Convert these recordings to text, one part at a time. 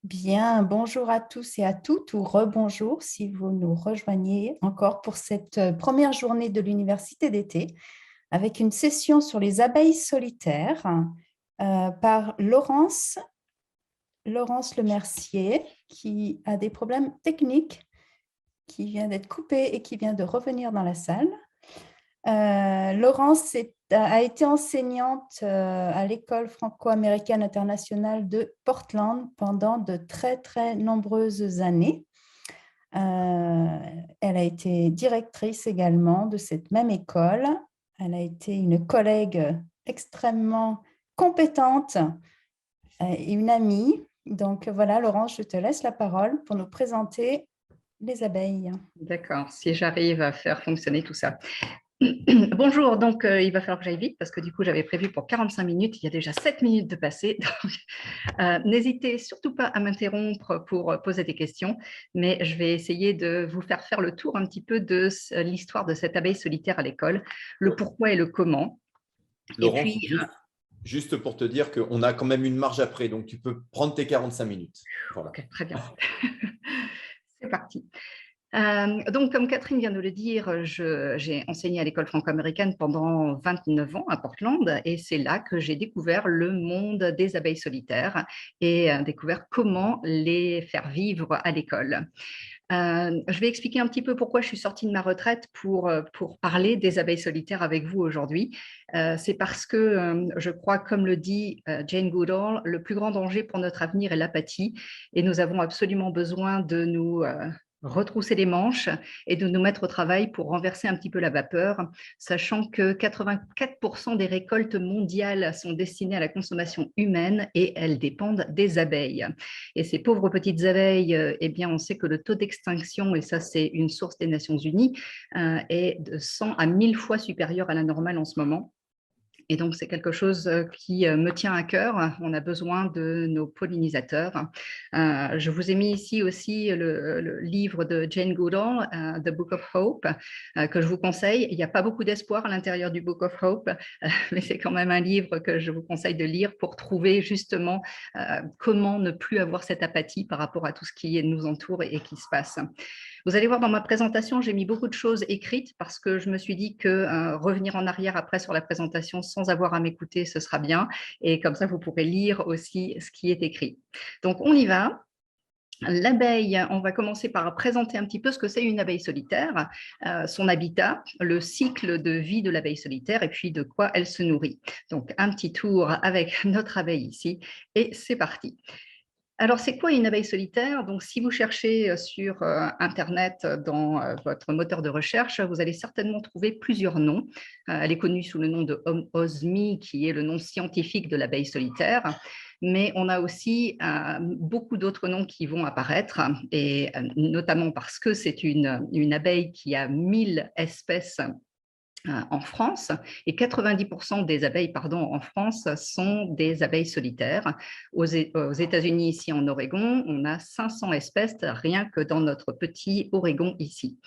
Bien, bonjour à tous et à toutes, ou rebonjour si vous nous rejoignez encore pour cette première journée de l'université d'été, avec une session sur les abeilles solitaires par Laurence Lemercier, qui a des problèmes techniques, qui vient d'être coupée et qui vient de revenir dans la salle. Laurence a été enseignante à l'école franco-américaine internationale de Portland pendant de très, très nombreuses années. Elle a été directrice également de cette même école. Elle a été une collègue extrêmement compétente et une amie. Donc voilà, Laurence, je te laisse la parole pour nous présenter les abeilles. D'accord, si j'arrive à faire fonctionner tout ça. Bonjour, donc il va falloir que j'aille vite parce que du coup j'avais prévu pour 45 minutes, il y a déjà 7 minutes de passé. N'hésitez surtout pas à m'interrompre pour poser des questions, mais je vais essayer de vous faire le tour un petit peu de l'histoire de cette abeille solitaire à l'école, le pourquoi et le comment. Et Laurence, puis, juste pour te dire qu'on a quand même une marge après, donc tu peux prendre tes 45 minutes. Voilà. ok, très bien. C'est parti. Donc, comme Catherine vient de le dire, j'ai enseigné à l'école franco-américaine pendant 29 ans à Portland et c'est là que j'ai découvert le monde des abeilles solitaires et découvert comment les faire vivre à l'école. Je vais expliquer un petit peu pourquoi je suis sortie de ma retraite pour parler des abeilles solitaires avec vous aujourd'hui. C'est parce que je crois, comme le dit Jane Goodall, le plus grand danger pour notre avenir est l'apathie et nous avons absolument besoin de nous retrousser les manches et de nous mettre au travail pour renverser un petit peu la vapeur, sachant que 84% des récoltes mondiales sont destinées à la consommation humaine et elles dépendent des abeilles. Et ces pauvres petites abeilles, eh bien, on sait que le taux d'extinction, et ça c'est une source des Nations Unies, est de 100 à 1000 fois supérieur à la normale en ce moment. Et donc, c'est quelque chose qui me tient à cœur. On a besoin de nos pollinisateurs. Je vous ai mis ici aussi le livre de Jane Goodall, The Book of Hope, que je vous conseille. Il n'y a pas beaucoup d'espoir à l'intérieur du Book of Hope, mais c'est quand même un livre que je vous conseille de lire pour trouver justement comment ne plus avoir cette apathie par rapport à tout ce qui nous entoure et qui se passe. Vous allez voir dans ma présentation, j'ai mis beaucoup de choses écrites parce que je me suis dit que revenir en arrière après sur la présentation sans avoir à m'écouter, ce sera bien. Et comme ça, vous pourrez lire aussi ce qui est écrit. Donc, on y va. L'abeille, on va commencer par présenter un petit peu ce que c'est une abeille solitaire, son habitat, le cycle de vie de l'abeille solitaire et puis de quoi elle se nourrit. Donc, un petit tour avec notre abeille ici et c'est parti. Alors, c'est quoi une abeille solitaire? Donc, si vous cherchez sur Internet dans votre moteur de recherche, vous allez certainement trouver plusieurs noms. Elle est connue sous le nom de Osmie, qui est le nom scientifique de l'abeille solitaire. Mais on a aussi beaucoup d'autres noms qui vont apparaître, et notamment parce que c'est une abeille qui a 1000 espèces en France et 90% des abeilles en France sont des abeilles solitaires. Aux États-Unis, ici en Oregon, on a 500 espèces rien que dans notre petit Oregon ici.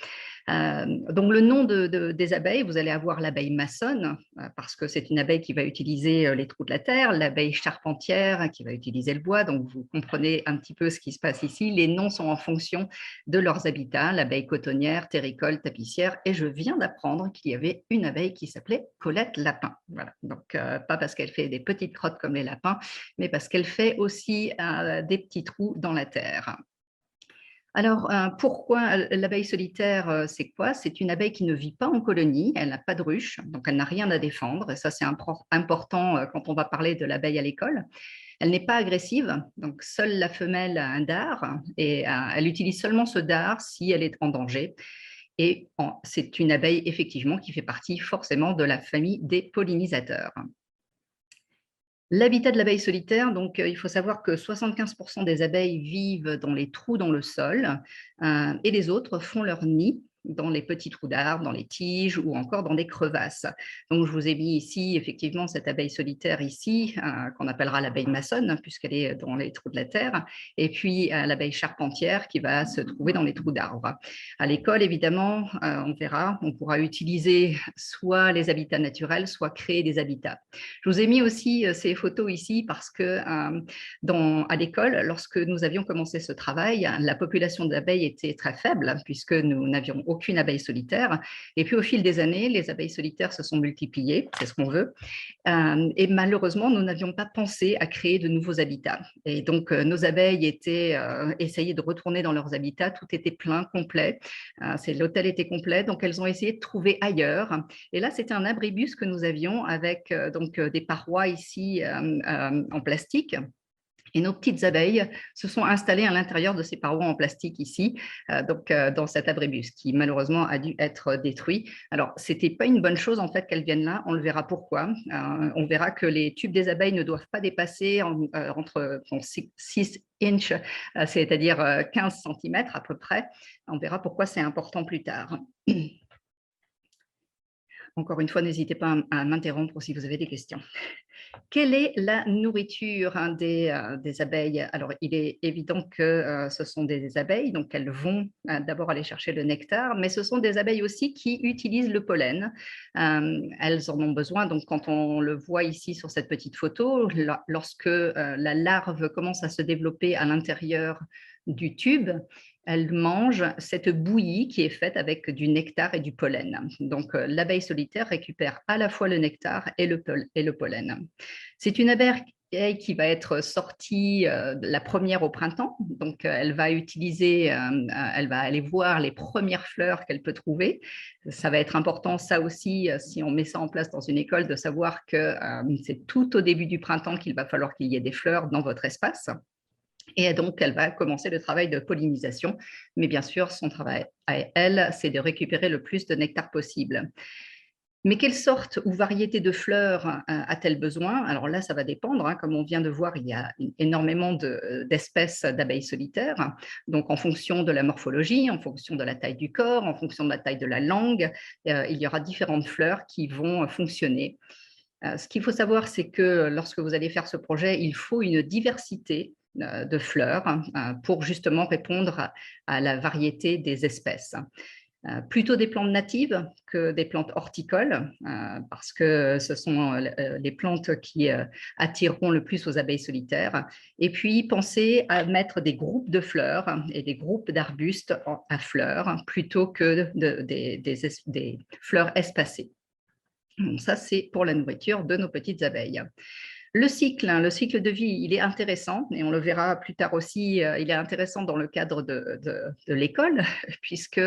Donc, le nom des abeilles, vous allez avoir l'abeille maçonne, parce que c'est une abeille qui va utiliser les trous de la terre, l'abeille charpentière qui va utiliser le bois, donc vous comprenez un petit peu ce qui se passe ici. Les noms sont en fonction de leurs habitats, l'abeille cotonnière, terricole, tapissière, et je viens d'apprendre qu'il y avait une abeille qui s'appelait Colette Lapin. Voilà. Donc, pas parce qu'elle fait des petites crottes comme les lapins, mais parce qu'elle fait aussi des petits trous dans la terre. Alors, pourquoi l'abeille solitaire, c'est quoi? C'est une abeille qui ne vit pas en colonie, elle n'a pas de ruche, donc elle n'a rien à défendre, et ça c'est important quand on va parler de l'abeille à l'école. Elle n'est pas agressive, donc seule la femelle a un dard, et elle utilise seulement ce dard si elle est en danger. Et c'est une abeille effectivement qui fait partie forcément de la famille des pollinisateurs. L'habitat de l'abeille solitaire, donc il faut savoir que 75% des abeilles vivent dans les trous dans le sol et les autres font leur nid dans les petits trous d'arbres, dans les tiges ou encore dans des crevasses. Donc, je vous ai mis ici, effectivement, cette abeille solitaire ici, qu'on appellera l'abeille maçonne, puisqu'elle est dans les trous de la terre, et puis l'abeille charpentière qui va se trouver dans les trous d'arbres. À l'école, évidemment, on verra, on pourra utiliser soit les habitats naturels, soit créer des habitats. Je vous ai mis aussi ces photos ici parce que à l'école, lorsque nous avions commencé ce travail, la population d'abeilles était très faible puisque nous n'avions aucune abeille solitaire. Et puis au fil des années, les abeilles solitaires se sont multipliées, c'est ce qu'on veut. Et malheureusement, nous n'avions pas pensé à créer de nouveaux habitats. Et donc, nos abeilles essayaient de retourner dans leurs habitats, tout était plein, complet. L'hôtel était complet, donc elles ont essayé de trouver ailleurs. Et là, c'était un abribus que nous avions avec des parois ici en plastique. Et nos petites abeilles se sont installées à l'intérieur de ces parois en plastique ici, dans cet abribus qui malheureusement a dû être détruit. Alors, ce n'était pas une bonne chose en fait qu'elles viennent là, on le verra pourquoi. On verra que les tubes des abeilles ne doivent pas dépasser entre 6 inches, c'est-à-dire 15 cm à peu près. On verra pourquoi c'est important plus tard. Encore une fois, n'hésitez pas à m'interrompre si vous avez des questions. Quelle est la nourriture des abeilles? Alors, il est évident que ce sont des abeilles, donc elles vont d'abord aller chercher le nectar, mais ce sont des abeilles aussi qui utilisent le pollen. Elles en ont besoin, donc quand on le voit ici sur cette petite photo, lorsque la larve commence à se développer à l'intérieur du tube, elle mange cette bouillie qui est faite avec du nectar et du pollen. Donc, l'abeille solitaire récupère à la fois le nectar et le pollen. C'est une abeille qui va être sortie la première au printemps. Donc, elle va elle va aller voir les premières fleurs qu'elle peut trouver. Ça va être important, ça aussi, si on met ça en place dans une école, de savoir que c'est tout au début du printemps qu'il va falloir qu'il y ait des fleurs dans votre espace. Et donc, elle va commencer le travail de pollinisation. Mais bien sûr, son travail à elle, c'est de récupérer le plus de nectar possible. Mais quelle sorte ou variété de fleurs a-t-elle besoin? Alors là, ça va dépendre. Hein. Comme on vient de voir, il y a énormément d'espèces d'abeilles solitaires. Donc, en fonction de la morphologie, en fonction de la taille du corps, en fonction de la taille de la langue, il y aura différentes fleurs qui vont fonctionner. Ce qu'il faut savoir, c'est que lorsque vous allez faire ce projet, il faut une diversité de fleurs pour justement répondre à la variété des espèces. Plutôt des plantes natives que des plantes horticoles, parce que ce sont les plantes qui attireront le plus aux abeilles solitaires. Et puis, pensez à mettre des groupes de fleurs et des groupes d'arbustes à fleurs plutôt que des fleurs espacées. Donc ça, c'est pour la nourriture de nos petites abeilles. Le cycle de vie, il est intéressant et on le verra plus tard aussi, il est intéressant dans le cadre de l'école puisque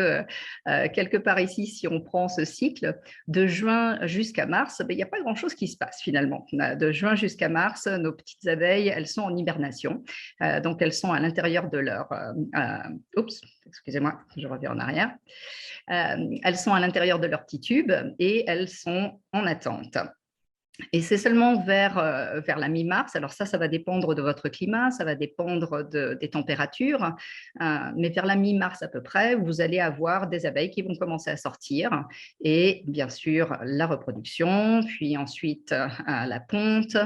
quelque part ici, si on prend ce cycle de juin jusqu'à mars, il n'y a pas grand-chose qui se passe finalement. De juin jusqu'à mars, nos petites abeilles, elles sont en hibernation, donc elles sont à l'intérieur de leur… oups, excusez-moi, je reviens en arrière. Elles sont à l'intérieur de leur petit tube et elles sont en attente. Et c'est seulement vers la mi-mars, alors ça va dépendre de votre climat, ça va dépendre des températures, mais vers la mi-mars à peu près, vous allez avoir des abeilles qui vont commencer à sortir et bien sûr la reproduction, puis ensuite la ponte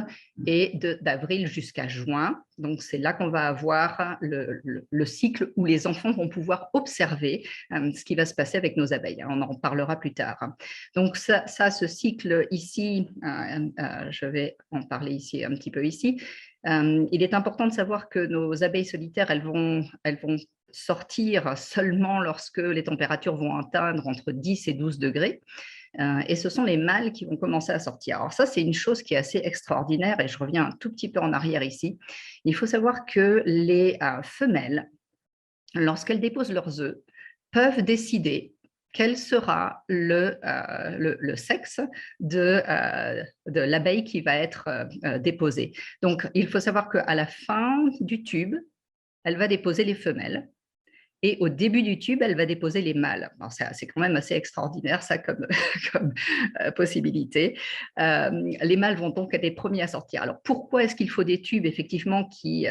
et d'avril jusqu'à juin. Donc, c'est là qu'on va avoir le cycle où les enfants vont pouvoir observer ce qui va se passer avec nos abeilles. On en parlera plus tard. Donc, ce cycle ici, je vais en parler ici un petit peu ici. Il est important de savoir que nos abeilles solitaires, elles vont sortir seulement lorsque les températures vont atteindre entre 10 et 12 degrés. Et ce sont les mâles qui vont commencer à sortir. Alors ça, c'est une chose qui est assez extraordinaire et je reviens un tout petit peu en arrière ici. Il faut savoir que les femelles, lorsqu'elles déposent leurs œufs, peuvent décider quel sera le sexe de l'abeille qui va être déposée. Donc, il faut savoir qu'à la fin du tube, elle va déposer les femelles. Et au début du tube, elle va déposer les mâles. C'est quand même assez extraordinaire, ça, comme, comme possibilité. Les mâles vont donc être les premiers à sortir. Alors, pourquoi est-ce qu'il faut des tubes, effectivement, qui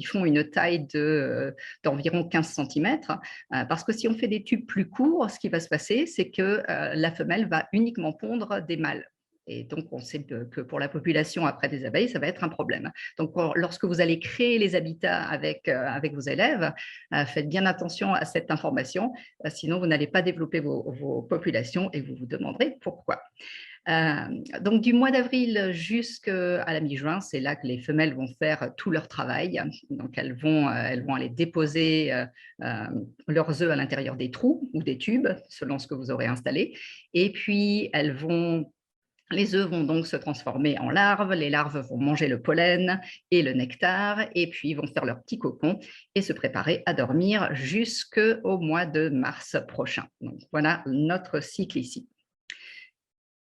font une taille d'environ 15 cm? Parce que si on fait des tubes plus courts, ce qui va se passer, c'est que la femelle va uniquement pondre des mâles. Et donc, on sait que pour la population après des abeilles, ça va être un problème. Donc, lorsque vous allez créer les habitats avec vos élèves, faites bien attention à cette information, sinon vous n'allez pas développer vos populations et vous vous demanderez pourquoi. Donc, du mois d'avril jusqu'à la mi-juin, c'est là que les femelles vont faire tout leur travail. Donc, elles vont aller déposer leurs œufs à l'intérieur des trous ou des tubes, selon ce que vous aurez installé. Et puis, les œufs vont donc se transformer en larves, les larves vont manger le pollen et le nectar, et puis vont faire leur petit cocon et se préparer à dormir jusqu'au mois de mars prochain. Donc, voilà notre cycle ici.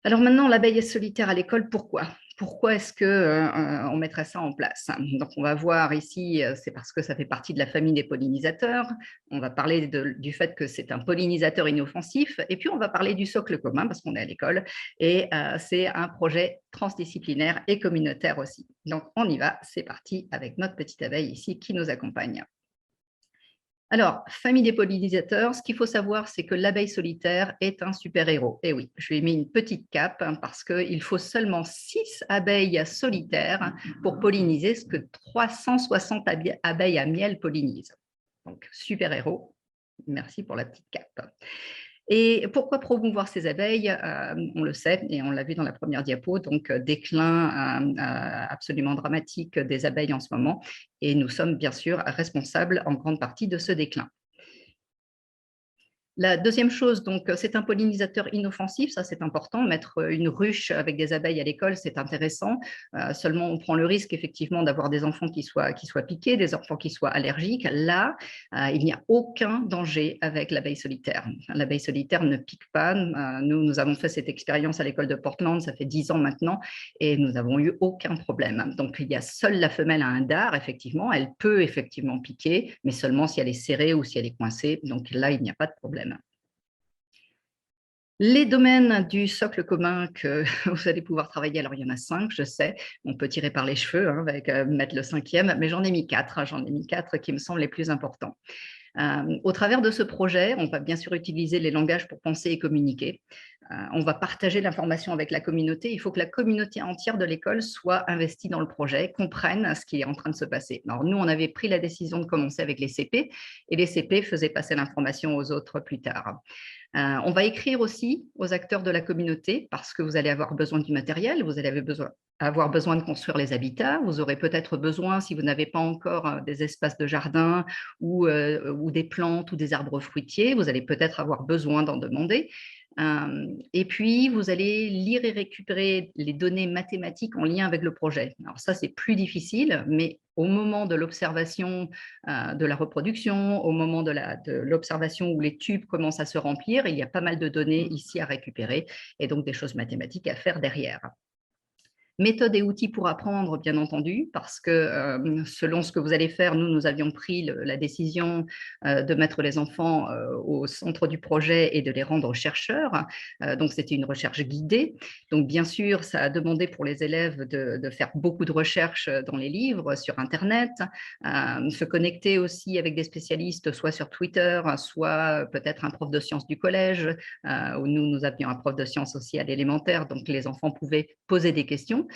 Alors maintenant, l'abeille est solitaire à l'école, pourquoi? Pourquoi est-ce qu'on mettrait ça en place? Donc, on va voir ici, c'est parce que ça fait partie de la famille des pollinisateurs. On va parler du fait que c'est un pollinisateur inoffensif. Et puis, on va parler du socle commun parce qu'on est à l'école. Et c'est un projet transdisciplinaire et communautaire aussi. Donc, on y va. C'est parti avec notre petite abeille ici qui nous accompagne. Alors, famille des pollinisateurs, ce qu'il faut savoir, c'est que l'abeille solitaire est un super-héros. Et oui, je lui ai mis une petite cape parce qu'il faut seulement 6 abeilles solitaires pour polliniser ce que 360 abeilles à miel pollinisent. Donc, super-héros. Merci pour la petite cape. Et pourquoi promouvoir ces abeilles? On le sait et on l'a vu dans la première diapo, donc déclin absolument dramatique des abeilles en ce moment. Et nous sommes bien sûr responsables en grande partie de ce déclin. La deuxième chose, donc, c'est un pollinisateur inoffensif, ça c'est important. Mettre une ruche avec des abeilles à l'école, c'est intéressant. Seulement, on prend le risque effectivement d'avoir des enfants qui soient piqués, des enfants qui soient allergiques. Là, il n'y a aucun danger avec l'abeille solitaire. L'abeille solitaire ne pique pas. Nous avons fait cette expérience à l'école de Portland, ça fait 10 ans maintenant, et nous n'avons eu aucun problème. Donc, il y a seule la femelle à un dard, effectivement. Elle peut effectivement piquer, mais seulement si elle est serrée ou si elle est coincée. Donc là, il n'y a pas de problème. Les domaines du socle commun que vous allez pouvoir travailler, alors il y en a 5, je sais, on peut tirer par les cheveux avec mettre le 5e, mais j'en ai mis 4, j'en ai mis 4 qui me semblent les plus importants. Au travers de ce projet, on va bien sûr utiliser les langages pour penser et communiquer. On va partager l'information avec la communauté. Il faut que la communauté entière de l'école soit investie dans le projet, comprenne ce qui est en train de se passer. Alors nous, on avait pris la décision de commencer avec les CP et les CP faisaient passer l'information aux autres plus tard. On va écrire aussi aux acteurs de la communauté parce que vous allez avoir besoin du matériel, vous allez avoir besoin de construire les habitats, vous aurez peut-être besoin, si vous n'avez pas encore des espaces de jardin ou des plantes ou des arbres fruitiers, vous allez peut-être avoir besoin d'en demander. Et puis, vous allez lire et récupérer les données mathématiques en lien avec le projet. Alors ça, c'est plus difficile, mais au moment de l'observation de la reproduction, au moment de l'observation où les tubes commencent à se remplir, il y a pas mal de données ici à récupérer et donc des choses mathématiques à faire derrière. Méthodes et outils pour apprendre, bien entendu, parce que selon ce que vous allez faire, nous avions pris la décision de mettre les enfants au centre du projet et de les rendre chercheurs. Donc, c'était une recherche guidée. Donc, bien sûr, ça a demandé pour les élèves de faire beaucoup de recherches dans les livres, sur Internet, se connecter aussi avec des spécialistes, soit sur Twitter, soit peut-être un prof de sciences du collège, où nous avions un prof de sciences aussi à l'élémentaire, donc les enfants pouvaient poser des questions.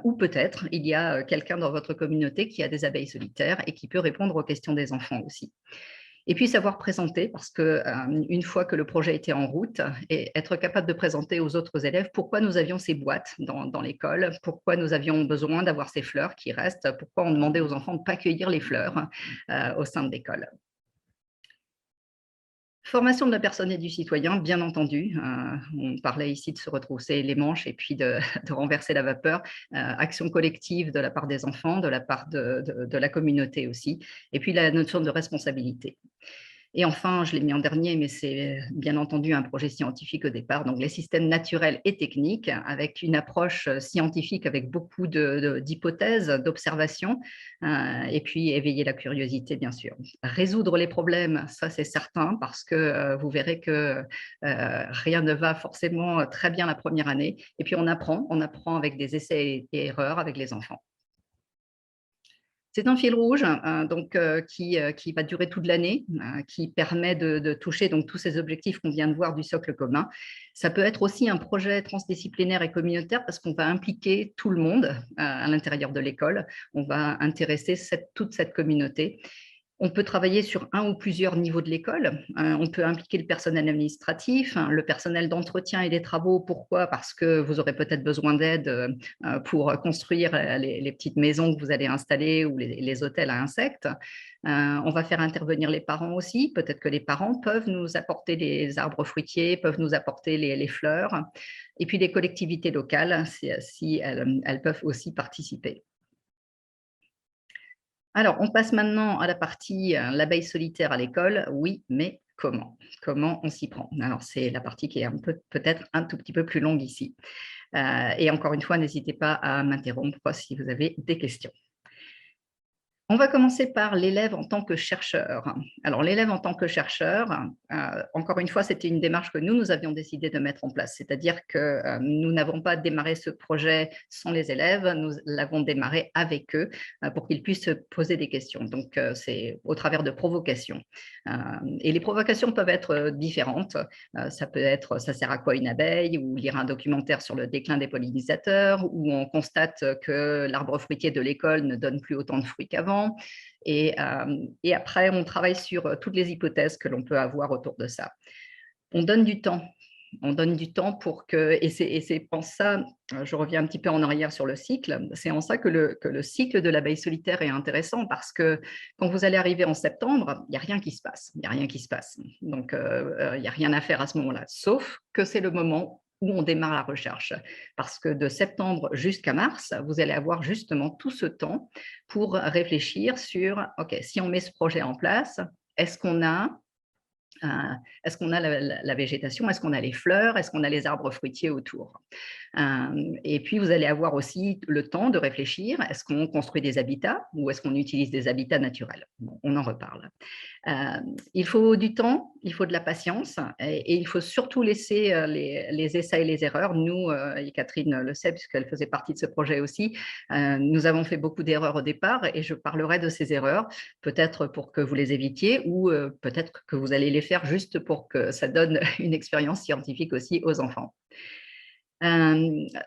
Ou peut-être il y a quelqu'un dans votre communauté qui a des abeilles solitaires et qui peut répondre aux questions des enfants aussi. Et puis savoir présenter, parce qu'une fois que le projet était en route, et être capable de présenter aux autres élèves pourquoi nous avions ces boîtes dans l'école, pourquoi nous avions besoin d'avoir ces fleurs qui restent, pourquoi on demandait aux enfants de ne pas cueillir les fleurs au sein de l'école. Formation de la personne et du citoyen, bien entendu. On parlait ici de se retrousser les manches et puis de renverser la vapeur. Action collective de la part des enfants, de la part de la communauté aussi. Et puis la notion de responsabilité. Et enfin, je l'ai mis en dernier, mais c'est bien entendu un projet scientifique au départ, donc les systèmes naturels et techniques, avec une approche scientifique avec beaucoup d'hypothèses, d'observations, et puis éveiller la curiosité, bien sûr. Résoudre les problèmes, ça c'est certain, parce que vous verrez que rien ne va forcément très bien la première année. Et puis on apprend avec des essais et erreurs avec les enfants. C'est un fil rouge qui va durer toute l'année, qui permet de toucher donc, tous ces objectifs qu'on vient de voir du socle commun. Ça peut être aussi un projet transdisciplinaire et communautaire parce qu'on va impliquer tout le monde à l'intérieur de l'école. On va intéresser toute cette communauté. On peut travailler sur un ou plusieurs niveaux de l'école. On peut impliquer le personnel administratif, le personnel d'entretien et des travaux. Pourquoi? Parce que vous aurez peut-être besoin d'aide pour construire les petites maisons que vous allez installer ou les hôtels à insectes. On va faire intervenir les parents aussi. Peut-être que les parents peuvent nous apporter les arbres fruitiers, peuvent nous apporter les fleurs. Et puis les collectivités locales, si elles peuvent aussi participer. Alors, on passe maintenant à la partie l'abeille solitaire à l'école. Oui, mais comment? Comment on s'y prend? Alors, c'est la partie qui est peut-être un tout petit peu plus longue ici. Et encore une fois, n'hésitez pas à m'interrompre si vous avez des questions. On va commencer par l'élève en tant que chercheur. Alors, l'élève en tant que chercheur, encore une fois, c'était une démarche que nous avions décidé de mettre en place. C'est-à-dire que nous n'avons pas démarré ce projet sans les élèves, nous l'avons démarré avec eux pour qu'ils puissent se poser des questions. Donc, c'est au travers de provocations. Et les provocations peuvent être différentes. Ça peut être « ça sert à quoi une abeille ?» ou lire un documentaire sur le déclin des pollinisateurs, ou on constate que l'arbre fruitier de l'école ne donne plus autant de fruits qu'avant. Et après, on travaille sur toutes les hypothèses que l'on peut avoir autour de ça. On donne du temps. On donne du temps pour que… Et c'est en ça, je reviens un petit peu en arrière sur le cycle, c'est en ça que le cycle de l'abeille solitaire est intéressant, parce que quand vous allez arriver en septembre, il n'y a rien qui se passe. Il n'y a rien qui se passe. Donc, il n'y a rien à faire à ce moment-là, sauf que c'est le moment où on démarre la recherche. Parce que de septembre jusqu'à mars, vous allez avoir justement tout ce temps pour réfléchir sur, OK, si on met ce projet en place, est-ce qu'on a la végétation? Est-ce qu'on a les fleurs? Est-ce qu'on a les arbres fruitiers autour? Et puis, vous allez avoir aussi le temps de réfléchir. Est-ce qu'on construit des habitats ou est-ce qu'on utilise des habitats naturels? Bon, on en reparle. Il faut du temps, il faut de la patience et il faut surtout laisser les essais et les erreurs. Nous, et Catherine le sait puisqu'elle faisait partie de ce projet aussi, nous avons fait beaucoup d'erreurs au départ et je parlerai de ces erreurs, peut-être pour que vous les évitiez ou peut-être que vous allez les faire juste pour que ça donne une expérience scientifique aussi aux enfants.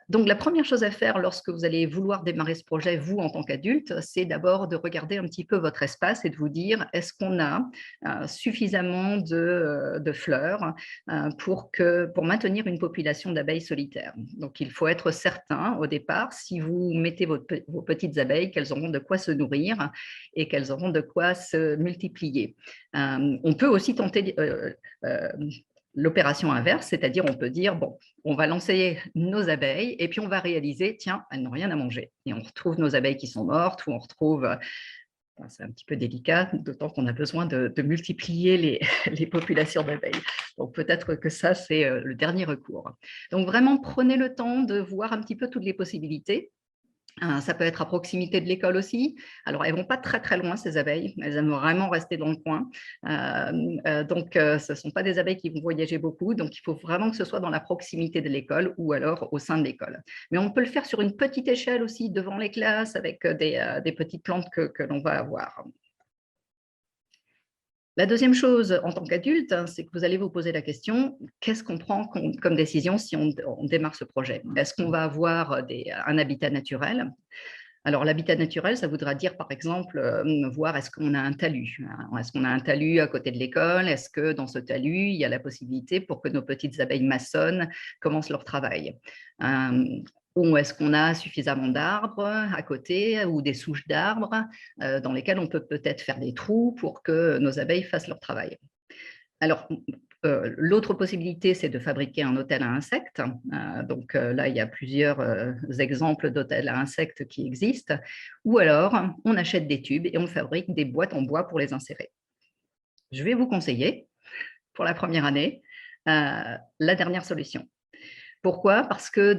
Donc, la première chose à faire lorsque vous allez vouloir démarrer ce projet, vous, en tant qu'adulte, c'est d'abord de regarder un petit peu votre espace et de vous dire, est-ce qu'on a suffisamment de fleurs pour maintenir une population d'abeilles solitaires? Donc, il faut être certain au départ, si vous mettez vos petites abeilles, qu'elles auront de quoi se nourrir et qu'elles auront de quoi se multiplier. On peut aussi tenter l'opération inverse, c'est-à-dire on peut dire, bon, on va lancer nos abeilles et puis on va réaliser, tiens, elles n'ont rien à manger. Et on retrouve nos abeilles qui sont mortes ou on retrouve, c'est un petit peu délicat, d'autant qu'on a besoin de multiplier les populations d'abeilles. Donc peut-être que ça, c'est le dernier recours. Donc vraiment, prenez le temps de voir un petit peu toutes les possibilités. Ça peut être à proximité de l'école aussi. Alors, elles ne vont pas très, très loin, ces abeilles. Elles aiment vraiment rester dans le coin. Donc, ce ne sont pas des abeilles qui vont voyager beaucoup. Donc, il faut vraiment que ce soit dans la proximité de l'école ou alors au sein de l'école. Mais on peut le faire sur une petite échelle aussi, devant les classes, avec des petites plantes que l'on va avoir. La deuxième chose, en tant qu'adulte, c'est que vous allez vous poser la question, qu'est-ce qu'on prend comme décision si on démarre ce projet? Est-ce qu'on va avoir un habitat naturel? Alors, l'habitat naturel, ça voudra dire, par exemple, voir est-ce qu'on a un talus? Est-ce qu'on a un talus à côté de l'école? Est-ce que dans ce talus, il y a la possibilité pour que nos petites abeilles maçonnes commencent leur travail? Ou est-ce qu'on a suffisamment d'arbres à côté ou des souches d'arbres dans lesquelles on peut peut-être faire des trous pour que nos abeilles fassent leur travail? Alors, l'autre possibilité, c'est de fabriquer un hôtel à insectes. Donc là, il y a plusieurs exemples d'hôtels à insectes qui existent. Ou alors, on achète des tubes et on fabrique des boîtes en bois pour les insérer. je vais vous conseiller, pour la première année, la dernière solution. Pourquoi? Parce que,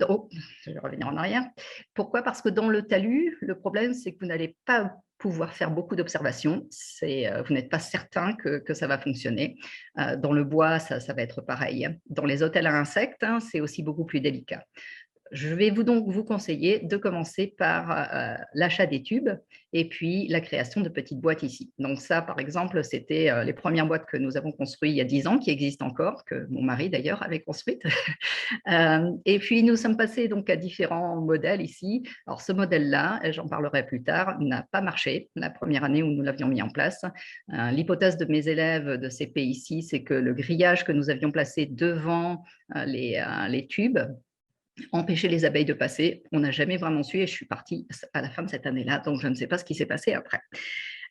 je vais revenir en arrière. Pourquoi? Parce que dans le talus, le problème, c'est que vous n'allez pas pouvoir faire beaucoup d'observations. Vous n'êtes pas certain que ça va fonctionner. Dans le bois, ça va être pareil. Dans les hôtels à insectes, hein, c'est aussi beaucoup plus délicat. Je vais donc vous conseiller de commencer par l'achat des tubes et puis la création de petites boîtes ici. Donc ça, par exemple, c'était les premières boîtes que nous avons construites il y a 10 ans, qui existent encore, que mon mari d'ailleurs avait construites. Et puis nous sommes passés donc à différents modèles ici. Alors ce modèle-là, j'en parlerai plus tard, n'a pas marché la première année où nous l'avions mis en place. L'hypothèse de mes élèves de CP ici, c'est que le grillage que nous avions placé devant les tubes empêcher les abeilles de passer. On n'a jamais vraiment su et je suis partie à la fin de cette année-là, donc je ne sais pas ce qui s'est passé après.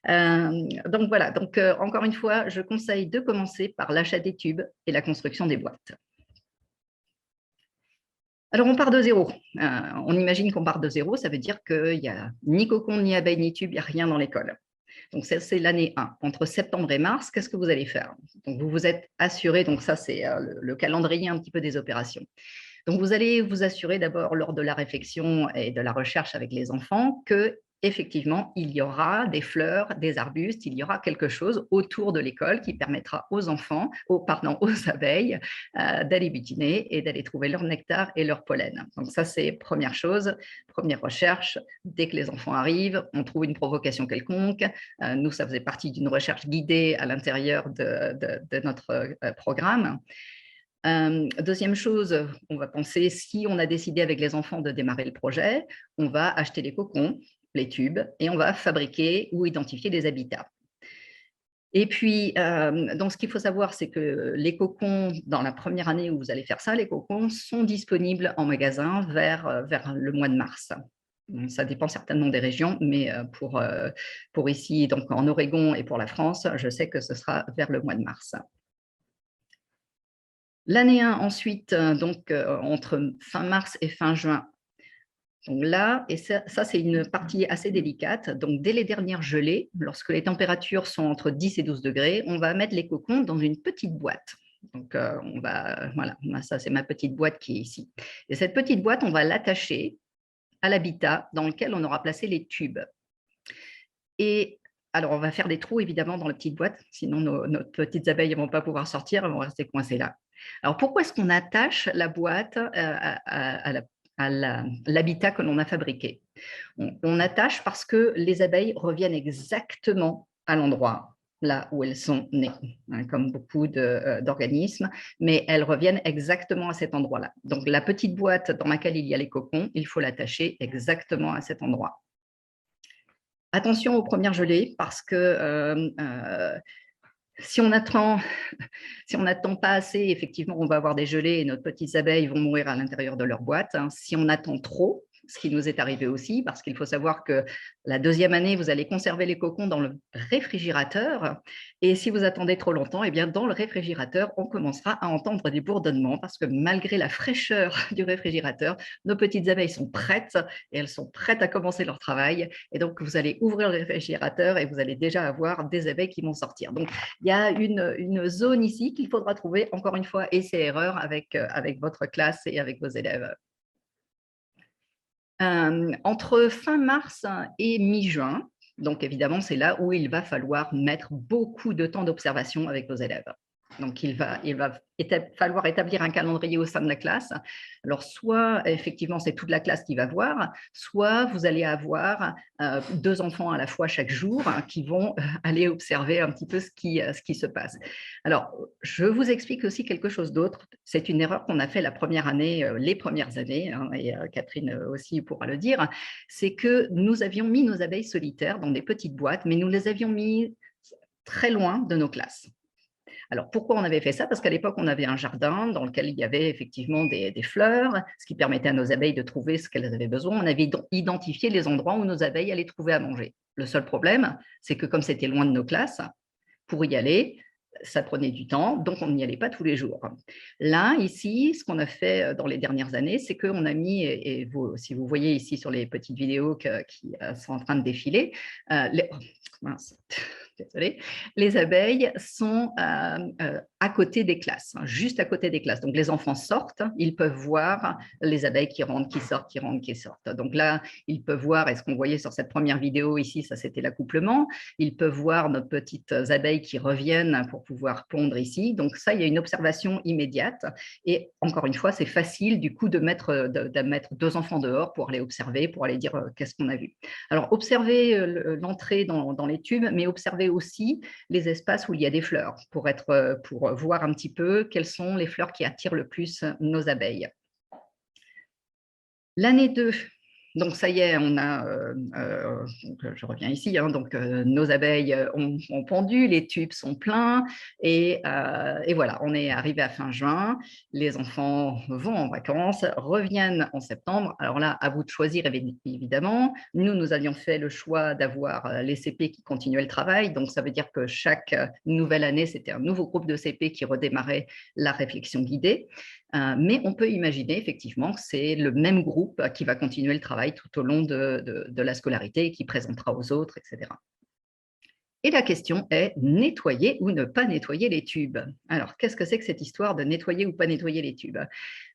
Donc voilà, encore une fois, je conseille de commencer par l'achat des tubes et la construction des boîtes. Alors on part de zéro. On imagine qu'on part de zéro, ça veut dire qu'il n'y a ni cocon, ni abeille, ni tube, il n'y a rien dans l'école. Donc ça, c'est l'année 1. Entre septembre et mars, qu'est-ce que vous allez faire? Donc vous vous êtes assuré, donc ça c'est le calendrier un petit peu des opérations. Donc, vous allez vous assurer d'abord lors de la réflexion et de la recherche avec les enfants que effectivement, il y aura des fleurs, des arbustes, il y aura quelque chose autour de l'école qui permettra aux enfants, aux abeilles, d'aller butiner et d'aller trouver leur nectar et leur pollen. Donc ça, c'est première chose, première recherche. Dès que les enfants arrivent, on trouve une provocation quelconque. Nous, ça faisait partie d'une recherche guidée à l'intérieur de notre programme. Deuxième chose, on va penser, si on a décidé avec les enfants de démarrer le projet, on va acheter les cocons, les tubes, et on va fabriquer ou identifier des habitats. Et puis, donc ce qu'il faut savoir, c'est que les cocons, dans la première année où vous allez faire ça, les cocons sont disponibles en magasin vers le mois de mars. Ça dépend certainement des régions, mais pour ici, donc en Oregon et pour la France, je sais que ce sera vers le mois de mars. L'année 1, ensuite, entre fin mars et fin juin. Donc là, et ça c'est une partie assez délicate. Donc, dès les dernières gelées, lorsque les températures sont entre 10 et 12 degrés, on va mettre les cocons dans une petite boîte. Donc, voilà, ça c'est ma petite boîte qui est ici. Et cette petite boîte, on va l'attacher à l'habitat dans lequel on aura placé les tubes. Et alors, on va faire des trous évidemment dans la petite boîte, sinon nos petites abeilles ne vont pas pouvoir sortir, elles vont rester coincées là. Alors, pourquoi est-ce qu'on attache la boîte à l'habitat que l'on a fabriqué? On attache parce que les abeilles reviennent exactement à l'endroit là où elles sont nées, hein, comme beaucoup d'organismes, mais elles reviennent exactement à cet endroit-là. Donc, la petite boîte dans laquelle il y a les cocons, il faut l'attacher exactement à cet endroit. Attention aux premières gelées parce que si on n'attend pas assez, effectivement, on va avoir des gelées et nos petites abeilles vont mourir à l'intérieur de leur boîte. Hein. Si on attend trop, ce qui nous est arrivé aussi, parce qu'il faut savoir que la deuxième année, vous allez conserver les cocons dans le réfrigérateur. Et si vous attendez trop longtemps, eh bien, dans le réfrigérateur, on commencera à entendre des bourdonnements parce que malgré la fraîcheur du réfrigérateur, nos petites abeilles sont prêtes et elles sont prêtes à commencer leur travail. Et donc, vous allez ouvrir le réfrigérateur et vous allez déjà avoir des abeilles qui vont sortir. Donc, il y a une zone ici qu'il faudra trouver, encore une fois, essai-erreur avec votre classe et avec vos élèves. Entre fin mars et mi-juin, donc évidemment, c'est là où il va falloir mettre beaucoup de temps d'observation avec vos élèves. Donc, il va falloir établir un calendrier au sein de la classe. Alors, soit, effectivement, c'est toute la classe qui va voir, soit vous allez avoir 2 enfants à la fois chaque jour qui vont aller observer un petit peu ce qui se passe. Alors, je vous explique aussi quelque chose d'autre. C'est une erreur qu'on a fait la première année, les premières années, hein, et Catherine aussi pourra le dire, c'est que nous avions mis nos abeilles solitaires dans des petites boîtes, mais nous les avions mis très loin de nos classes. Alors, pourquoi on avait fait ça? Parce qu'à l'époque, on avait un jardin dans lequel il y avait effectivement des fleurs, ce qui permettait à nos abeilles de trouver ce qu'elles avaient besoin. On avait identifié les endroits où nos abeilles allaient trouver à manger. Le seul problème, c'est que comme c'était loin de nos classes, pour y aller, ça prenait du temps, donc on n'y allait pas tous les jours. Là, ici, ce qu'on a fait dans les dernières années, c'est qu'on a mis, et vous, si vous voyez ici sur les petites vidéos qui sont en train de défiler, mince. désolée, les abeilles sont à côté des classes, juste à côté des classes. Donc, les enfants sortent, ils peuvent voir les abeilles qui rentrent, qui sortent, qui rentrent, qui sortent. Donc là, ils peuvent voir, et ce qu'on voyait sur cette première vidéo ici, ça c'était l'accouplement, ils peuvent voir nos petites abeilles qui reviennent pour pouvoir pondre ici. Donc ça, il y a une observation immédiate. Et encore une fois, c'est facile du coup de mettre 2 enfants dehors pour aller observer, pour aller dire qu'est-ce qu'on a vu. Alors, observez l'entrée dans les tubes, mais observez aussi les espaces où il y a des fleurs pour voir un petit peu quelles sont les fleurs qui attirent le plus nos abeilles. L'année 2, donc ça y est, on a, je reviens ici, hein, donc nos abeilles ont pondu, les tubes sont pleins et voilà, on est arrivé à fin juin, les enfants vont en vacances, reviennent en septembre. Alors là, à vous de choisir évidemment. Nous avions fait le choix d'avoir les CP qui continuaient le travail, donc ça veut dire que chaque nouvelle année, c'était un nouveau groupe de CP qui redémarrait la réflexion guidée. Mais on peut imaginer effectivement que c'est le même groupe qui va continuer le travail tout au long de la scolarité et qui présentera aux autres, etc. Et la question est nettoyer ou ne pas nettoyer les tubes. Alors, qu'est-ce que c'est que cette histoire de nettoyer ou pas nettoyer les tubes?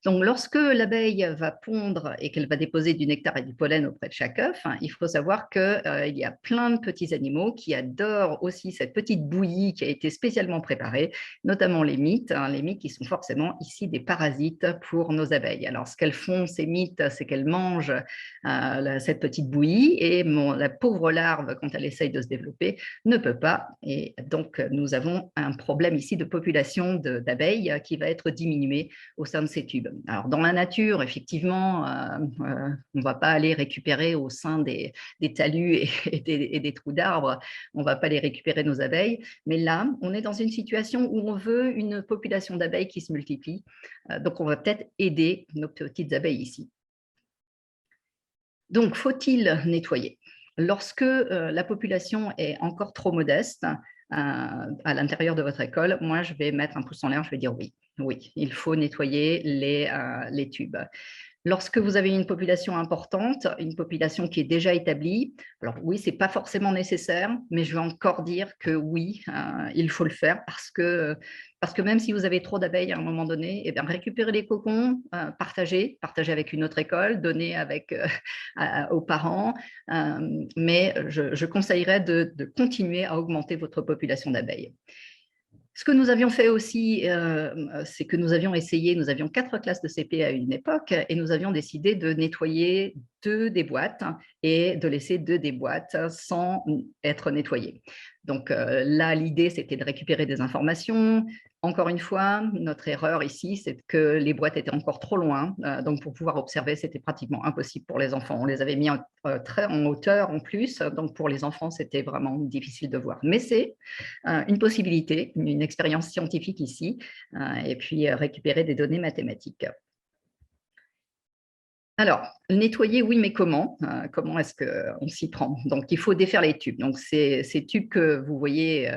Donc, lorsque l'abeille va pondre et qu'elle va déposer du nectar et du pollen auprès de chaque œuf, il faut savoir qu'il y a plein de petits animaux qui adorent aussi cette petite bouillie qui a été spécialement préparée, notamment les mites, les mites qui sont forcément ici des parasites pour nos abeilles. Alors, ce qu'elles font, ces mites, c'est qu'elles mangent cette petite bouillie et la pauvre larve, quand elle essaye de se développer, ne peut pas. Et donc, nous avons un problème ici de population d'abeilles qui va être diminué au sein de ces tubes. Alors, dans la nature, effectivement, on ne va pas aller récupérer au sein des talus et des trous d'arbres, on ne va pas les récupérer nos abeilles. Mais là, on est dans une situation où on veut une population d'abeilles qui se multiplie. Donc, on va peut-être aider nos petites abeilles ici. Donc, faut-il nettoyer? Lorsque la population est encore trop modeste à l'intérieur de votre école, moi, je vais mettre un pouce en l'air, je vais dire oui. Oui, il faut nettoyer les tubes. Lorsque vous avez une population importante, une population qui est déjà établie, alors oui, ce n'est pas forcément nécessaire, mais je vais encore dire que oui, il faut le faire parce que même si vous avez trop d'abeilles à un moment donné, eh bien, récupérer les cocons, partager avec une autre école, donner aux parents, mais je conseillerais de continuer à augmenter votre population d'abeilles. Ce que nous avions fait aussi, c'est que nous avions 4 classes de CP à une époque et nous avions décidé de nettoyer 2 des boîtes et de laisser 2 des boîtes sans être nettoyées. Donc là, l'idée, c'était de récupérer des informations. Encore une fois, notre erreur ici, c'est que les boîtes étaient encore trop loin. Donc, pour pouvoir observer, c'était pratiquement impossible pour les enfants. On les avait mis très en hauteur en plus. Donc, pour les enfants, c'était vraiment difficile de voir. Mais c'est une possibilité, une expérience scientifique ici, et puis récupérer des données mathématiques. Alors, nettoyer, oui, mais comment? Comment est-ce qu'on s'y prend? Donc, il faut défaire les tubes. Donc, ces tubes que vous voyez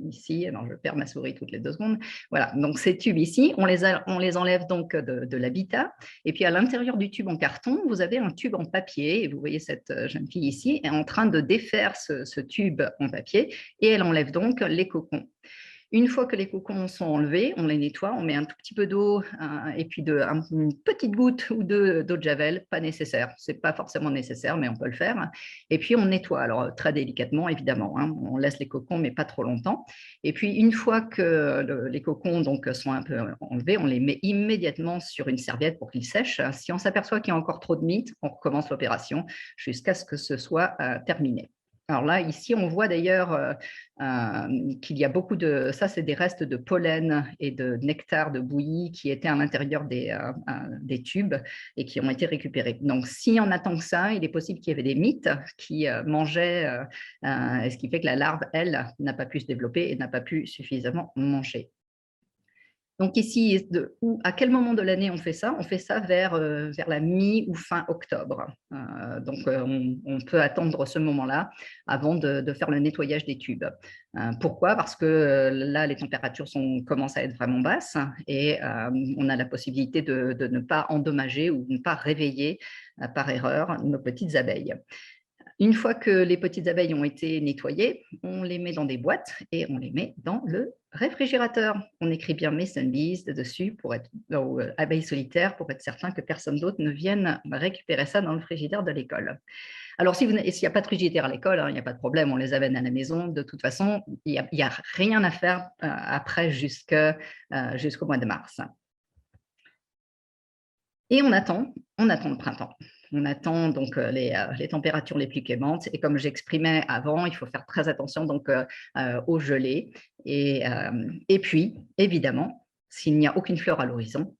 ici, alors je perds ma souris toutes les 2 secondes. Voilà, donc ces tubes ici, on les enlève donc de l'habitat. Et puis, à l'intérieur du tube en carton, vous avez un tube en papier. Et vous voyez cette jeune fille ici est en train de défaire ce tube en papier et elle enlève donc les cocons. Une fois que les cocons sont enlevés, on les nettoie, on met un tout petit peu d'eau et puis une petite goutte ou 2 d'eau de javel, pas nécessaire, c'est pas forcément nécessaire, mais on peut le faire. Et puis on nettoie, alors très délicatement évidemment, hein, on laisse les cocons, mais pas trop longtemps. Et puis une fois que les cocons donc, sont un peu enlevés, on les met immédiatement sur une serviette pour qu'ils sèchent. Si on s'aperçoit qu'il y a encore trop de mites, on recommence l'opération jusqu'à ce que ce soit terminé. Alors là, ici, on voit d'ailleurs qu'il y a beaucoup de… Ça, c'est des restes de pollen et de nectar de bouillie qui étaient à l'intérieur des tubes et qui ont été récupérés. Donc, s'il y en a tant que ça, il est possible qu'il y avait des mites qui mangeaient, ce qui fait que la larve, elle, n'a pas pu se développer et n'a pas pu suffisamment manger. Donc ici, à quel moment de l'année on fait ça? On fait ça vers la mi- ou fin octobre. Donc on peut attendre ce moment-là avant de faire le nettoyage des tubes. Pourquoi? Parce que là, les températures commencent à être vraiment basses et on a la possibilité de ne pas endommager ou de ne pas réveiller par erreur nos petites abeilles. Une fois que les petites abeilles ont été nettoyées, on les met dans des boîtes et on les met dans le réfrigérateur. On écrit bien Mason Bees dessus pour être abeilles solitaires pour être certain que personne d'autre ne vienne récupérer ça dans le frigidaire de l'école. Alors, s'il n'y a pas de frigidaire à l'école, il n'y a pas de problème, on les amène à la maison. De toute façon, il n'y a rien à faire après jusqu'au mois de mars. Et on attend le printemps. On attend donc les températures les plus clémentes. Et comme j'exprimais avant, il faut faire très attention donc aux gelées. Et puis, évidemment, s'il n'y a aucune fleur à l'horizon,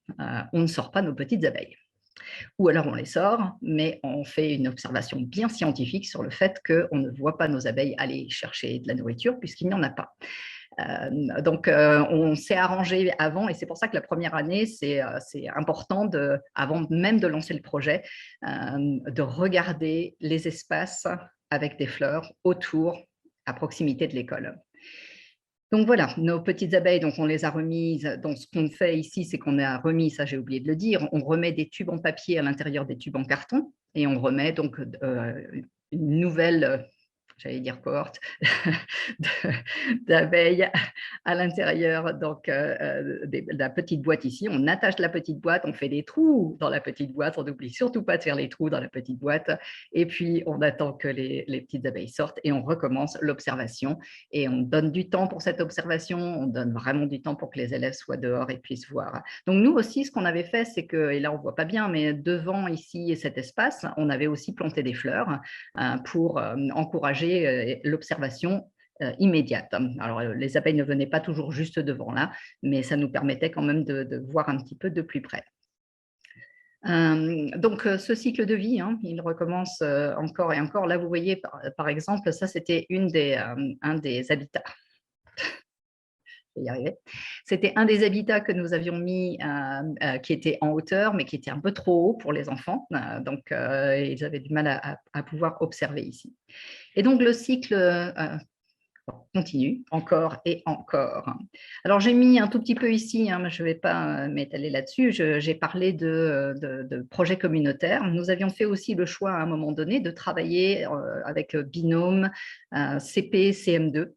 on ne sort pas nos petites abeilles. Ou alors on les sort, mais on fait une observation bien scientifique sur le fait qu'on ne voit pas nos abeilles aller chercher de la nourriture puisqu'il n'y en a pas. Donc, on s'est arrangé avant et c'est pour ça que la première année, c'est important, avant même de lancer le projet, de regarder les espaces avec des fleurs autour, à proximité de l'école. Donc voilà, nos petites abeilles, donc on les a remises. Donc ce qu'on fait ici, c'est qu'on a remis, ça j'ai oublié de le dire, on remet des tubes en papier à l'intérieur des tubes en carton et on remet donc une nouvelle, j'allais dire cohorte, d'abeilles à l'intérieur donc, de la petite boîte ici. On attache la petite boîte, on fait des trous dans la petite boîte, on n'oublie surtout pas de faire les trous dans la petite boîte et puis on attend que les petites abeilles sortent et on recommence l'observation et on donne du temps pour cette observation, on donne vraiment du temps pour que les élèves soient dehors et puissent voir. Donc nous aussi, ce qu'on avait fait, c'est que, et là on ne voit pas bien, mais devant ici cet espace, on avait aussi planté des fleurs pour encourager l'observation immédiate. Alors, les abeilles ne venaient pas toujours juste devant là, mais ça nous permettait quand même de voir un petit peu de plus près. Donc, ce cycle de vie, il recommence encore et encore. Là, vous voyez, par exemple, ça, c'était un des habitats. Je vais y arriver. C'était un des habitats que nous avions mis qui était en hauteur, mais qui était un peu trop haut pour les enfants. Donc, ils avaient du mal à pouvoir observer ici. Et donc, le cycle continue encore et encore. Alors, j'ai mis un tout petit peu ici, mais je ne vais pas m'étaler là-dessus. J'ai parlé de projets communautaires. Nous avions fait aussi le choix à un moment donné de travailler avec binôme CP, CM2.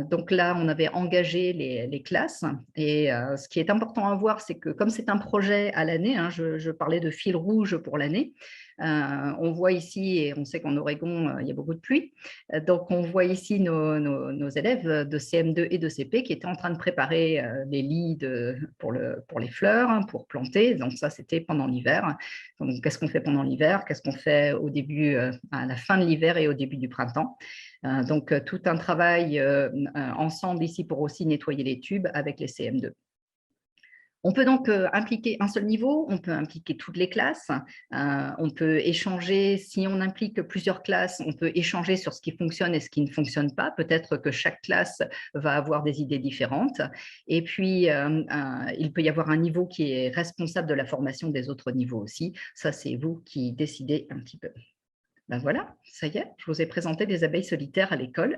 Donc là, on avait engagé les classes et ce qui est important à voir, c'est que comme c'est un projet à l'année, je parlais de fil rouge pour l'année, on voit ici, et on sait qu'en Oregon, il y a beaucoup de pluie, donc on voit ici nos élèves de CM2 et de CP qui étaient en train de préparer les lits pour les fleurs, pour planter. Donc ça, c'était pendant l'hiver. Donc qu'est-ce qu'on fait pendant l'hiver? Qu'est-ce qu'on fait au début, à la fin de l'hiver et au début du printemps? Donc, tout un travail ensemble ici pour aussi nettoyer les tubes avec les CM2. On peut donc impliquer un seul niveau, on peut impliquer toutes les classes, on peut échanger, si on implique plusieurs classes, on peut échanger sur ce qui fonctionne et ce qui ne fonctionne pas. Peut-être que chaque classe va avoir des idées différentes. Et puis, il peut y avoir un niveau qui est responsable de la formation des autres niveaux aussi. Ça, c'est vous qui décidez un petit peu. Ben voilà, ça y est, je vous ai présenté des abeilles solitaires à l'école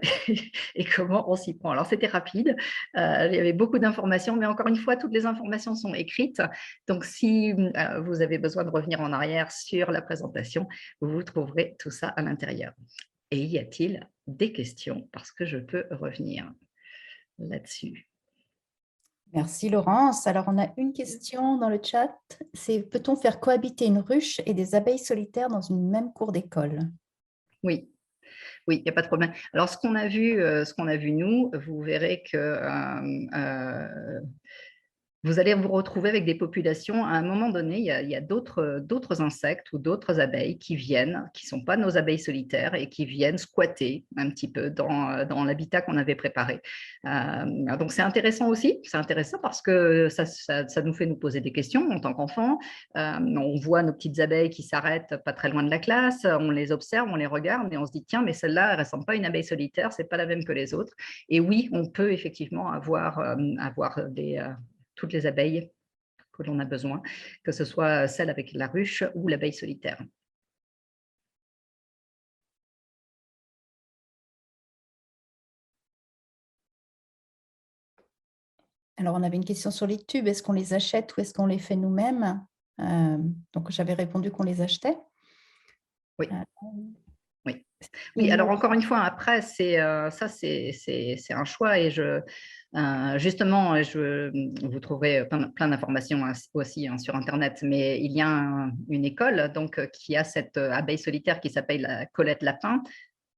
et comment on s'y prend. Alors, c'était rapide, il y avait beaucoup d'informations, mais encore une fois, toutes les informations sont écrites. Donc, si vous avez besoin de revenir en arrière sur la présentation, vous trouverez tout ça à l'intérieur. Et y a-t-il des questions? Parce que je peux revenir là-dessus. Merci Laurence. Alors, on a une question dans le chat. C'est: peut-on faire cohabiter une ruche et des abeilles solitaires dans une même cour d'école? Oui. Oui, il n'y a pas de problème. Alors, ce qu'on a vu nous, vous verrez que vous allez vous retrouver avec des populations. À un moment donné, il y a d'autres insectes ou d'autres abeilles qui viennent, qui ne sont pas nos abeilles solitaires et qui viennent squatter un petit peu dans l'habitat qu'on avait préparé. Donc, c'est intéressant aussi. C'est intéressant parce que ça nous fait nous poser des questions en tant qu'enfants. On voit nos petites abeilles qui s'arrêtent pas très loin de la classe. On les observe, on les regarde et on se dit, tiens, mais celle-là, elle ne ressemble pas à une abeille solitaire, ce n'est pas la même que les autres. Et oui, on peut effectivement avoir toutes les abeilles que l'on a besoin, que ce soit celle avec la ruche ou l'abeille solitaire. Alors, on avait une question sur les tubes. Est-ce qu'on les achète ou est-ce qu'on les fait nous-mêmes? Donc, j'avais répondu qu'on les achetait. Oui. Oui. Oui, alors encore une fois, après, c'est un choix et justement, vous trouverez plein d'informations aussi sur Internet, mais il y a une école donc, qui a cette abeille solitaire qui s'appelle la Colette Lapin.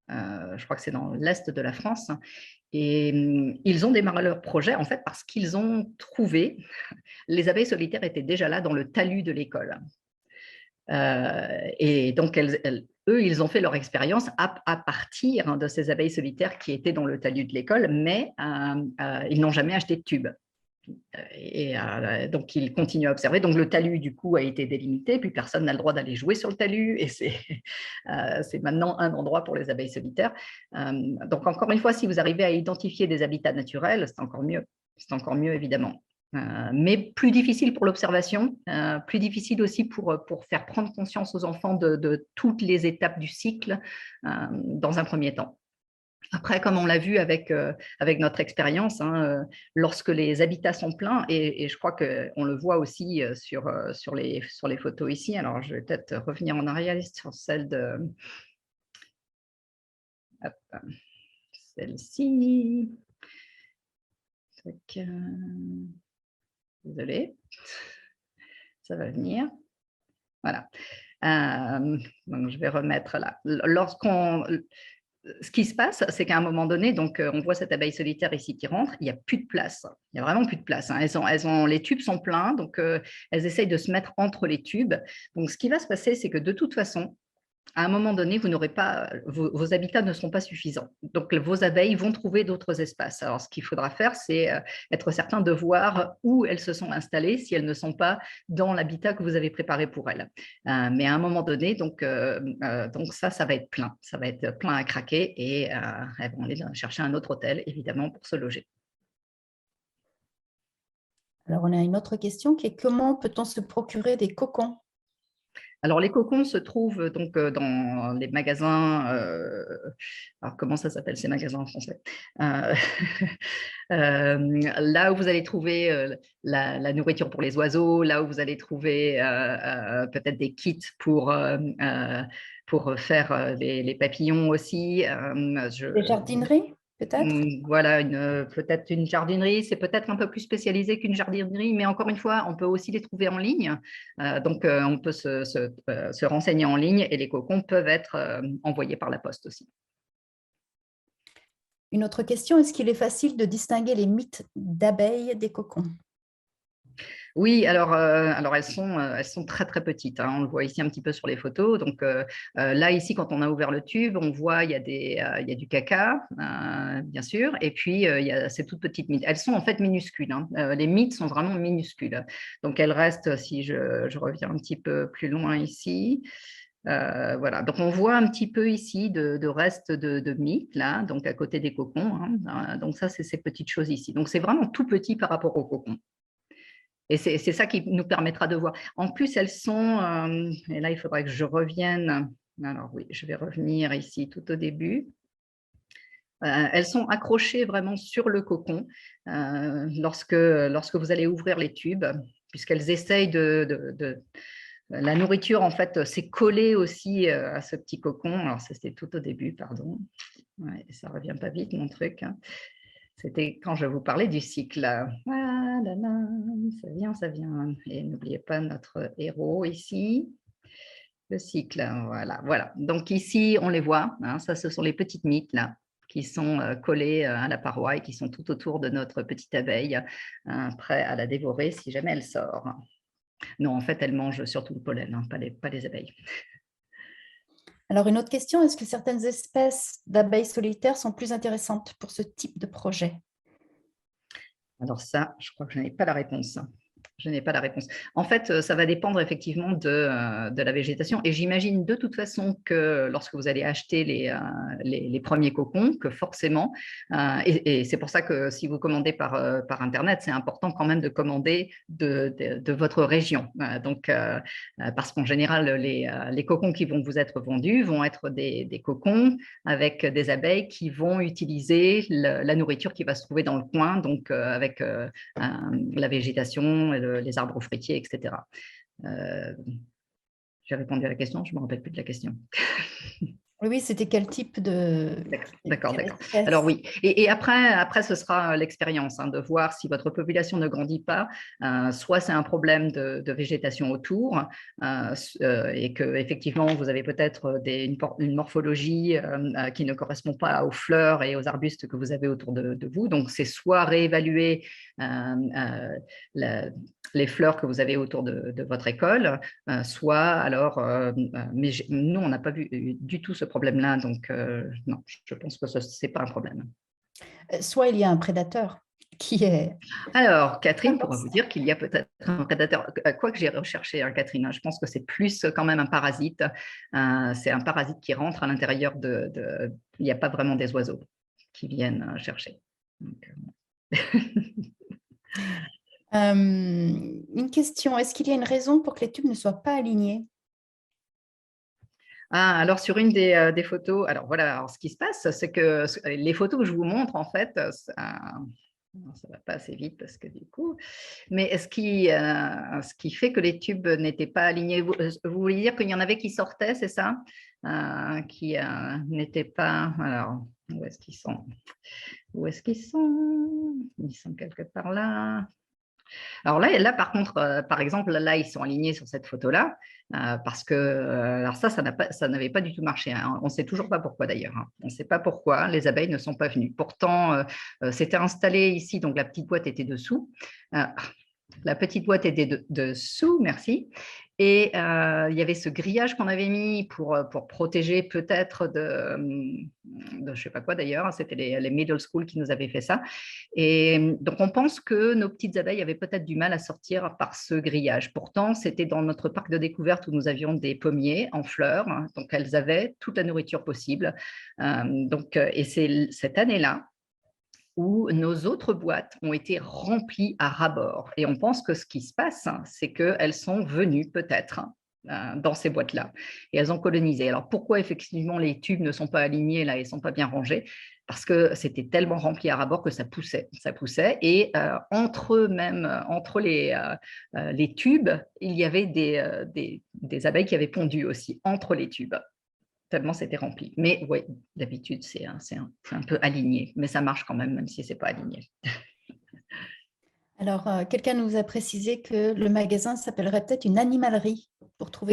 Je crois que c'est dans l'est de la France. Et ils ont démarré leur projet en fait parce qu'ils ont trouvé, les abeilles solitaires étaient déjà là dans le talus de l'école. Et donc, eux, ils ont fait leur expérience à partir de ces abeilles solitaires qui étaient dans le talus de l'école, mais ils n'ont jamais acheté de tube. Et donc, ils continuent à observer. Donc, le talus, du coup, a été délimité, puis personne n'a le droit d'aller jouer sur le talus, et c'est maintenant un endroit pour les abeilles solitaires. Donc, encore une fois, si vous arrivez à identifier des habitats naturels, c'est encore mieux. C'est encore mieux, évidemment. Mais plus difficile pour l'observation, plus difficile aussi pour faire prendre conscience aux enfants de toutes les étapes du cycle dans un premier temps. Après, comme on l'a vu avec notre expérience, hein, lorsque les habitats sont pleins, et je crois qu'on le voit aussi sur les photos ici, alors je vais peut-être revenir en arrière sur celle de celle-ci. Désolée, ça va venir. Voilà. Donc, je vais remettre là. Ce qui se passe, c'est qu'à un moment donné, donc, on voit cette abeille solitaire ici qui rentre, il n'y a plus de place. Il n'y a vraiment plus de place. Hein. Les tubes sont pleins, donc elles essayent de se mettre entre les tubes. Donc, ce qui va se passer, c'est que de toute façon, à un moment donné, vous n'aurez pas, vos habitats ne seront pas suffisants. Donc, vos abeilles vont trouver d'autres espaces. Alors, ce qu'il faudra faire, c'est être certain de voir où elles se sont installées si elles ne sont pas dans l'habitat que vous avez préparé pour elles. Mais à un moment donné, donc ça va être plein. Ça va être plein à craquer et elles vont aller chercher un autre hôtel, évidemment, pour se loger. Alors, on a une autre question qui est comment peut-on se procurer des cocons? Alors, les cocons se trouvent donc dans les magasins. Alors, comment ça s'appelle ces magasins en français? Là où vous allez trouver la nourriture pour les oiseaux, là où vous allez trouver peut-être des kits pour faire les papillons aussi. Des jardineries, peut-être? Voilà, peut-être une jardinerie, c'est peut-être un peu plus spécialisé qu'une jardinerie, mais encore une fois, on peut aussi les trouver en ligne. Donc, on peut se renseigner en ligne et les cocons peuvent être envoyés par la poste aussi. Une autre question, est-ce qu'il est facile de distinguer les mites d'abeilles des cocons? Oui, alors elles sont très très petites. Hein. On le voit ici un petit peu sur les photos. Donc là, ici, quand on a ouvert le tube, on voit il y a du caca, bien sûr, et puis il y a ces toutes petites mites. Elles sont en fait minuscules. Hein. Les mites sont vraiment minuscules. Donc elles restent, si je reviens un petit peu plus loin ici. Voilà, donc on voit un petit peu ici de restes de mites, là, donc à côté des cocons. Hein. Donc ça, c'est ces petites choses ici. Donc c'est vraiment tout petit par rapport aux cocons. Et c'est ça qui nous permettra de voir. En plus, elles sont, et là, il faudrait que je revienne. Alors oui, je vais revenir ici tout au début. Elles sont accrochées vraiment sur le cocon lorsque vous allez ouvrir les tubes, puisqu'elles essayent la nourriture, en fait, s'est collée aussi à ce petit cocon. Alors, ça, c'était tout au début, pardon. Ouais, ça ne revient pas vite, mon truc. Hein. C'était quand je vous parlais du cycle. Ah là là, ça vient. Et n'oubliez pas notre héros ici. Le cycle, voilà. Donc ici, on les voit. Hein, ça, ce sont les petites mites là qui sont collées à la paroi et qui sont tout autour de notre petite abeille, prêt à la dévorer si jamais elle sort. Non, en fait, elle mange surtout le pollen, hein, pas les abeilles. Alors, une autre question, est-ce que certaines espèces d'abeilles solitaires sont plus intéressantes pour ce type de projet? Alors ça, je crois que je n'ai pas la réponse. Je n'ai pas la réponse. En fait, ça va dépendre effectivement de la végétation. Et j'imagine de toute façon que lorsque vous allez acheter les premiers cocons, que forcément, et c'est pour ça que si vous commandez par Internet, c'est important quand même de commander de votre région. Parce qu'en général, les cocons qui vont vous être vendus vont être des cocons avec des abeilles qui vont utiliser la nourriture qui va se trouver dans le coin, donc avec la végétation, les arbres fruitiers, etc. J'ai répondu à la question, je ne me rappelle plus de la question. Oui, c'était quel type de… D'accord, quelle d'accord. espèce? Alors oui, et après, ce sera l'expérience de voir si votre population ne grandit pas. Soit c'est un problème de végétation autour et que effectivement vous avez peut-être une morphologie qui ne correspond pas aux fleurs et aux arbustes que vous avez autour de vous. Donc c'est soit réévaluer les fleurs que vous avez autour de votre école, soit alors, mais nous on n'a pas vu du tout ce problème-là, donc non, je pense que ce n'est pas un problème. Soit il y a un prédateur qui est… Alors, Catherine pourra vous dire qu'il y a peut-être un prédateur, quoi que j'ai recherché, Catherine, je pense que c'est plus quand même un parasite. C'est un parasite qui rentre à l'intérieur il n'y a pas vraiment des oiseaux qui viennent chercher. Donc, Une question, est-ce qu'il y a une raison pour que les tubes ne soient pas alignés? alors sur une des photos, alors voilà, alors ce qui se passe, c'est que les photos que je vous montre, en fait, ça ne va pas assez vite parce que du coup, mais ce qui fait que les tubes n'étaient pas alignés, vous voulez dire qu'il y en avait qui sortaient, c'est ça? Qui n'étaient pas, alors où est-ce qu'ils sont? Où est-ce qu'ils sont? Ils sont quelque part là. Alors là, par contre, par exemple, là, ils sont alignés sur cette photo-là, parce que alors ça n'avait pas du tout marché. On ne sait toujours pas pourquoi d'ailleurs. On ne sait pas pourquoi les abeilles ne sont pas venues. Pourtant, c'était installé ici, donc la petite boîte était dessous. La petite boîte était dessous, merci. Et il y avait ce grillage qu'on avait mis pour protéger peut-être de je ne sais pas quoi d'ailleurs, c'était les middle school qui nous avaient fait ça. Et donc, on pense que nos petites abeilles avaient peut-être du mal à sortir par ce grillage. Pourtant, c'était dans notre parc de découverte où nous avions des pommiers en fleurs, donc elles avaient toute la nourriture possible. Et c'est cette année-là où nos autres boîtes ont été remplies à ras-bord. Et on pense que ce qui se passe, c'est qu'elles sont venues peut-être dans ces boîtes-là et elles ont colonisé. Alors pourquoi effectivement les tubes ne sont pas alignés là et ne sont pas bien rangés? Parce que c'était tellement rempli à ras-bord que ça poussait et entre les tubes, il y avait des abeilles qui avaient pondu aussi entre les tubes. Tellement c'était rempli. Mais oui, d'habitude, c'est un peu aligné, mais ça marche quand même si ce n'est pas aligné. Alors, quelqu'un nous a précisé que le magasin s'appellerait peut-être une animalerie pour trouver